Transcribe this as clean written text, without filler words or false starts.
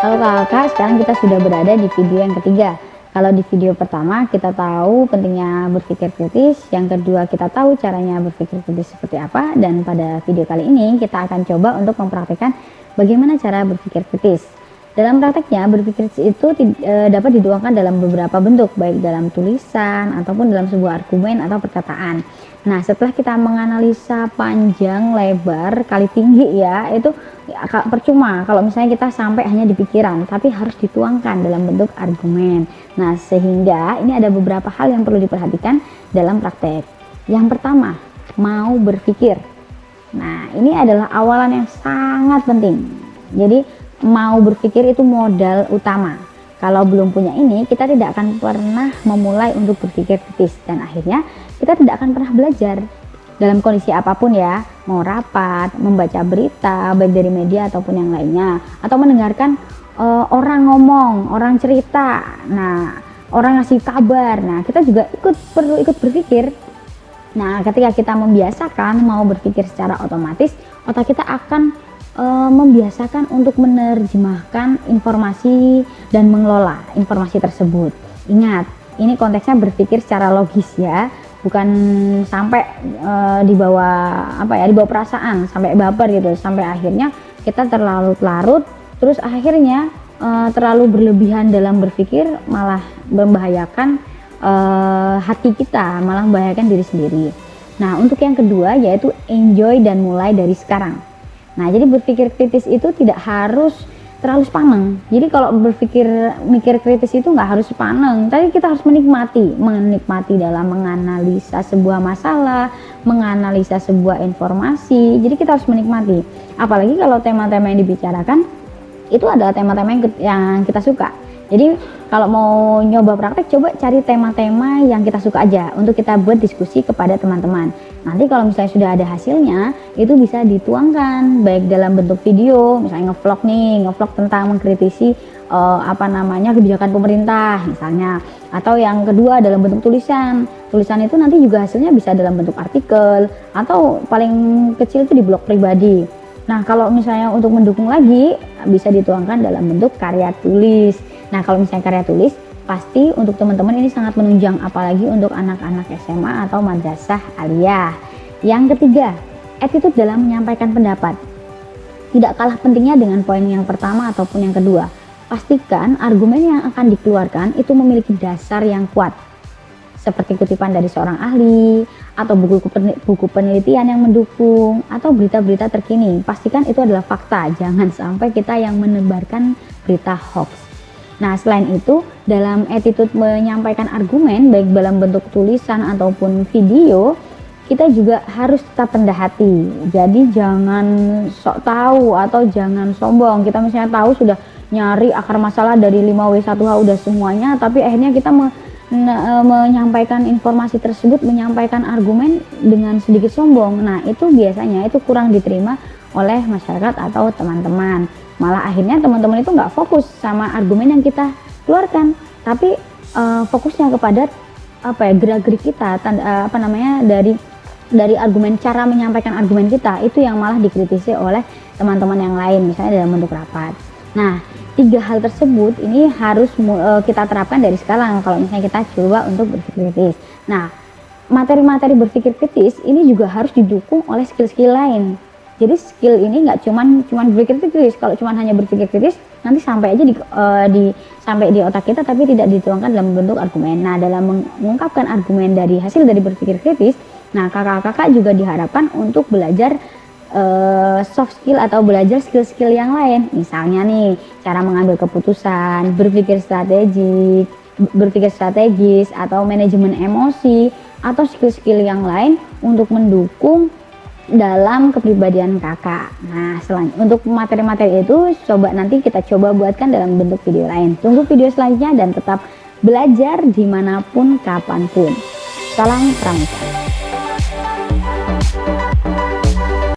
Halo kakak, sekarang kita sudah berada di video yang ketiga. Kalau di video pertama kita tahu pentingnya berpikir kritis, yang kedua kita tahu caranya berpikir kritis seperti apa, dan pada video kali ini kita akan coba untuk mempraktikkan bagaimana cara berpikir kritis. Dalam prakteknya, berpikir kritis itu dapat dituangkan dalam beberapa bentuk, baik dalam tulisan ataupun dalam sebuah argumen atau perkataan. Nah, setelah kita menganalisa panjang, lebar, kali tinggi ya, itu percuma kalau misalnya kita sampai hanya di pikiran, tapi harus dituangkan dalam bentuk argumen. Nah, sehingga ini ada beberapa hal yang perlu diperhatikan dalam praktek. Yang pertama, mau berpikir. Nah, ini adalah awalan yang sangat penting. Jadi, mau berpikir itu modal utama. Kalau belum punya ini, kita tidak akan pernah memulai untuk berpikir kritis, dan akhirnya kita tidak akan pernah belajar dalam kondisi apapun ya, mau rapat, membaca berita baik dari media ataupun yang lainnya, atau mendengarkan orang ngomong, orang cerita, nah orang ngasih kabar. Nah, kita juga perlu ikut berpikir. Nah, ketika kita membiasakan mau berpikir secara otomatis, otak kita akan membiasakan untuk menerjemahkan informasi dan mengelola informasi tersebut. Ingat, ini konteksnya berpikir secara logis ya, bukan sampai dibawa perasaan, sampai baper gitu, sampai akhirnya kita terlarut-larut, terus akhirnya terlalu berlebihan dalam berpikir, malah membahayakan hati kita, malah membahayakan diri sendiri. Nah, untuk yang kedua yaitu enjoy dan mulai dari sekarang. Nah, jadi berpikir kritis itu tidak harus terlalu sepaneng. Jadi kalau mikir kritis itu nggak harus sepaneng, tapi kita harus menikmati dalam menganalisa sebuah masalah, menganalisa sebuah informasi. Jadi kita harus menikmati. Apalagi kalau tema-tema yang dibicarakan itu adalah tema-tema yang kita suka. Jadi kalau mau nyoba praktek, coba cari tema-tema yang kita suka aja untuk kita buat diskusi kepada teman-teman. Nanti kalau misalnya sudah ada hasilnya, itu bisa dituangkan baik dalam bentuk video, misalnya ngevlog tentang mengkritisi kebijakan pemerintah misalnya, atau yang kedua dalam bentuk tulisan. Tulisan itu nanti juga hasilnya bisa dalam bentuk artikel atau paling kecil itu di blog pribadi. Nah, kalau misalnya untuk mendukung lagi bisa dituangkan dalam bentuk karya tulis. Nah, kalau misalnya karya tulis, pasti untuk teman-teman ini sangat menunjang, apalagi untuk anak-anak SMA atau madrasah aliyah. Yang ketiga, attitude dalam menyampaikan pendapat. Tidak kalah pentingnya dengan poin yang pertama ataupun yang kedua. Pastikan argumen yang akan dikeluarkan itu memiliki dasar yang kuat, seperti kutipan dari seorang ahli, atau buku penelitian yang mendukung, atau berita-berita terkini. Pastikan itu adalah fakta, jangan sampai kita yang menebarkan berita hoax. Nah, selain itu, dalam attitude menyampaikan argumen, baik dalam bentuk tulisan ataupun video, kita juga harus tetap rendah hati. Jadi jangan sok tahu atau jangan sombong. Kita misalnya tahu sudah nyari akar masalah dari 5W1H udah semuanya, tapi akhirnya kita menyampaikan informasi tersebut, menyampaikan argumen dengan sedikit sombong. Nah, itu biasanya itu kurang diterima oleh masyarakat atau teman-teman. Malah akhirnya teman-teman itu nggak fokus sama argumen yang kita keluarkan, tapi fokusnya kepada gerak-gerik kita, dari argumen, cara menyampaikan argumen kita, itu yang malah dikritisi oleh teman-teman yang lain, misalnya dalam bentuk rapat. Nah, 3 hal tersebut ini harus kita terapkan dari sekarang kalau misalnya kita coba untuk berpikir kritis. Nah, materi-materi berpikir kritis ini juga harus didukung oleh skill-skill lain. Jadi skill ini nggak cuman berpikir kritis. Kalau cuman hanya berpikir kritis, nanti sampai aja sampai di otak kita, tapi tidak dituangkan dalam bentuk argumen. Nah, dalam mengungkapkan argumen dari hasil dari berpikir kritis, nah kakak-kakak juga diharapkan untuk belajar soft skill atau belajar skill-skill yang lain. Misalnya nih, cara mengambil keputusan, berpikir strategis, atau manajemen emosi, atau skill-skill yang lain untuk mendukung dalam kepribadian kakak. Nah, untuk materi-materi itu nanti kita coba buatkan dalam bentuk video lain. Tunggu video selanjutnya dan tetap belajar dimanapun kapanpun. Salam pramuka.